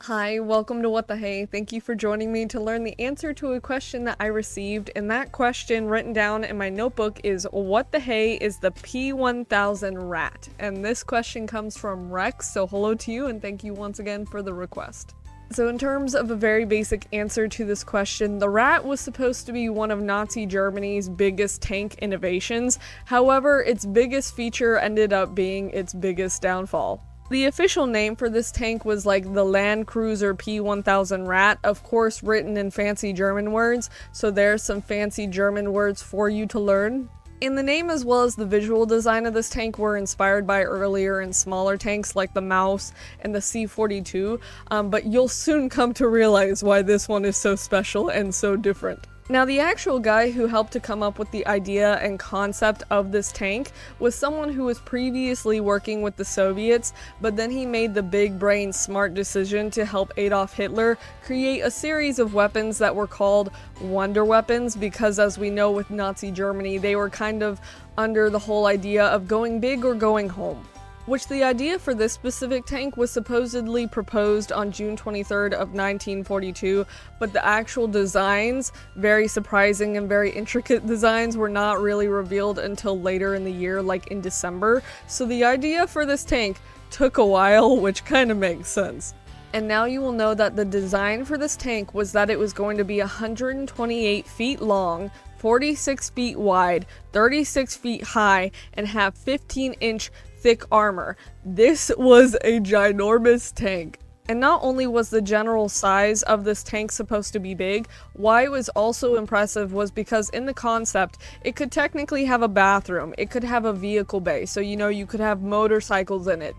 Hi, welcome to What the Hey. Thank you for joining me to learn the answer to a question that I received, and that question written down in my notebook is what the hey is the P.1000 rat? And this question comes from Rex, so hello to you and thank you once again for the request. So in terms of a very basic answer to this question, the Rat was supposed to be one of Nazi Germany's biggest tank innovations. However, its biggest feature ended up being its biggest downfall. The official name for this tank was like the Land Cruiser P.1000 Rat, of course written in fancy German words, so there's some fancy German words for you to learn. And the name as well as the visual design of this tank were inspired by earlier and smaller tanks like the Mouse and the C-42, but you'll soon come to realize why this one is so special and so different. Now, the actual guy who helped to come up with the idea and concept of this tank was someone who was previously working with the Soviets, but then he made the big brain smart decision to help Adolf Hitler create a series of weapons that were called wonder weapons, because as we know with Nazi Germany, they were kind of under the whole idea of going big or going home. Which the idea for this specific tank was supposedly proposed on June 23rd of 1942, but the actual designs, very surprising and very intricate designs, were not really revealed until later in the year, like in December. So the idea for this tank took a while, which kind of makes sense. And now you will know that the design for this tank was that it was going to be 128 feet long, 46 feet wide, 36 feet high, and have 15-inch thick armor. This was a ginormous tank. And not only was the general size of this tank supposed to be big, why it was also impressive was because in the concept, it could technically have a bathroom, it could have a vehicle bay, so you could have motorcycles in it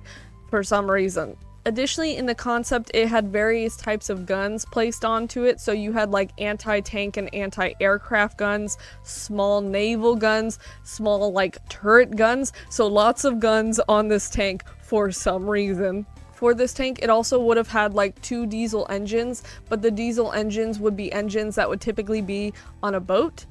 for some reason. Additionally, in the concept, it had various types of guns placed onto it, so you had like anti-tank and anti-aircraft guns, small naval guns, small like turret guns, so lots of guns on this tank for some reason. For this tank, it also would have had like 2 diesel engines, but the diesel engines would be engines that would typically be on a boat,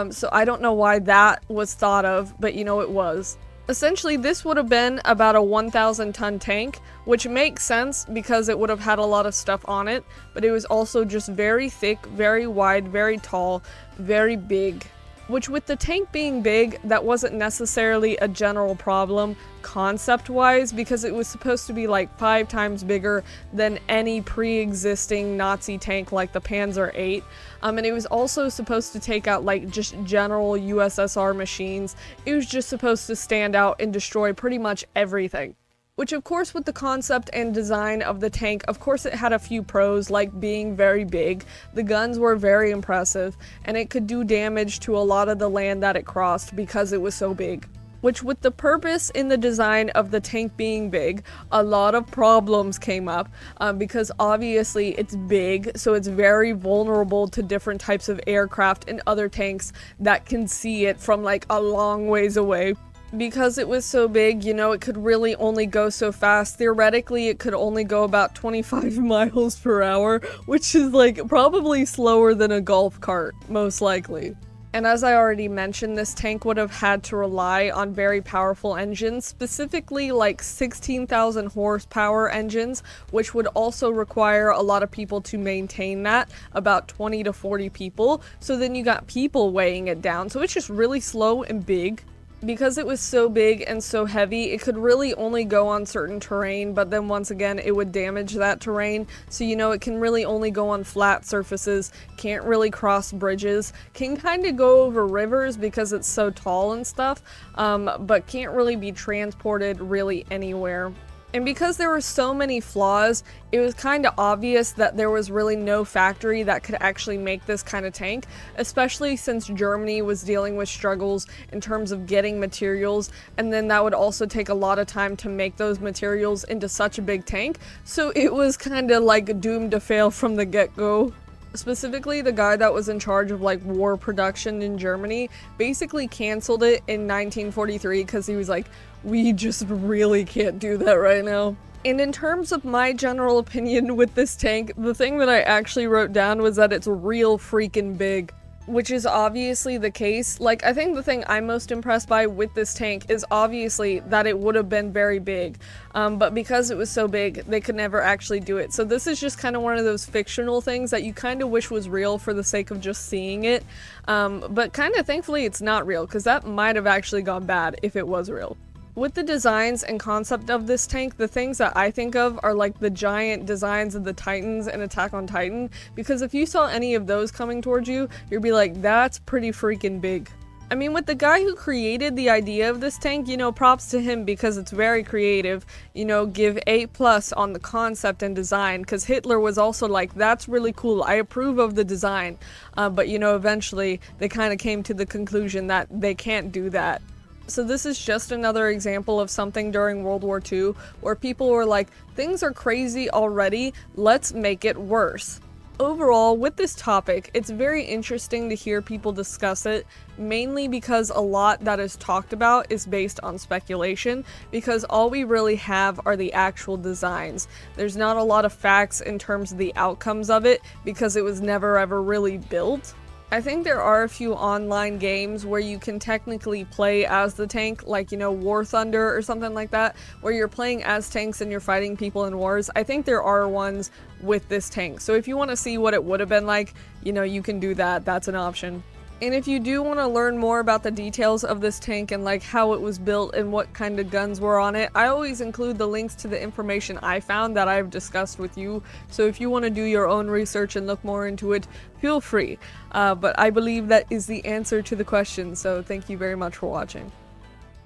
so I don't know why that was thought of, but it was. Essentially, this would have been about a 1,000-ton tank, which makes sense because it would have had a lot of stuff on it, but it was also just very thick, very wide, very tall, very big. Which, with the tank being big, that wasn't necessarily a general problem concept-wise, because it was supposed to be like 5 times bigger than any pre-existing Nazi tank like the Panzer VIII. And it was also supposed to take out like just general USSR machines. It was just supposed to stand out and destroy pretty much everything. Which, of course, with the concept and design of the tank, of course it had a few pros, like being very big, the guns were very impressive, and it could do damage to a lot of the land that it crossed because it was so big. Which, with the purpose in the design of the tank being big, a lot of problems came up, because obviously it's big, so it's very vulnerable to different types of aircraft and other tanks that can see it from like a long ways away. Because it was so big, it could really only go so fast. Theoretically, it could only go about 25 miles per hour, which is like probably slower than a golf cart, most likely. And as I already mentioned, this tank would have had to rely on very powerful engines, specifically like 16,000 horsepower engines, which would also require a lot of people to maintain that, about 20 to 40 people. So then you got people weighing it down. So it's just really slow and big. Because it was so big and so heavy, it could really only go on certain terrain, but then once again, it would damage that terrain. So, it can really only go on flat surfaces, can't really cross bridges, can kind of go over rivers because it's so tall and stuff, but can't really be transported really anywhere. And because there were so many flaws, it was kind of obvious that there was really no factory that could actually make this kind of tank, especially since Germany was dealing with struggles in terms of getting materials, and then that would also take a lot of time to make those materials into such a big tank, so it was kind of like doomed to fail from the get-go. Specifically, the guy that was in charge of like war production in Germany basically canceled it in 1943 because he was like, we just really can't do that right now. And in terms of my general opinion with this tank, the thing that I actually wrote down was that it's real freaking big. which is obviously the case. Like, I think the thing I'm most impressed by with this tank is obviously that it would have been very big, but because it was so big, they could never actually do it. So this is just kind of one of those fictional things that you kind of wish was real for the sake of just seeing it, but kind of thankfully it's not real, because that might have actually gone bad if it was real. With the designs and concept of this tank, the things that I think of are like the giant designs of the Titans in Attack on Titan, because if you saw any of those coming towards you, you'd be like, that's pretty freaking big. I mean, with the guy who created the idea of this tank, you know, props to him because it's very creative. You know, give A+ on the concept and design, because Hitler was also like, that's really cool, I approve of the design. But you know, eventually they kind of came to the conclusion that they can't do that. So this is just another example of something during World War II where people were like, things are crazy already, let's make it worse. Overall, with this topic, it's very interesting to hear people discuss it, mainly because a lot that is talked about is based on speculation, because all we really have are the actual designs. There's not a lot of facts in terms of the outcomes of it, because it was never ever really built. I think there are a few online games where you can technically play as the tank, like, you know, War Thunder or something like that, where you're playing as tanks and you're fighting people in wars. I think there are ones with this tank. So if you want to see what it would have been like, you know, you can do that. That's an option. And if you do want to learn more about the details of this tank and like how it was built and what kind of guns were on it, I always include the links to the information I found that I've discussed with you. So if you want to do your own research and look more into it, feel free. But I believe that is the answer to the question, so thank you very much for watching.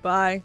Bye.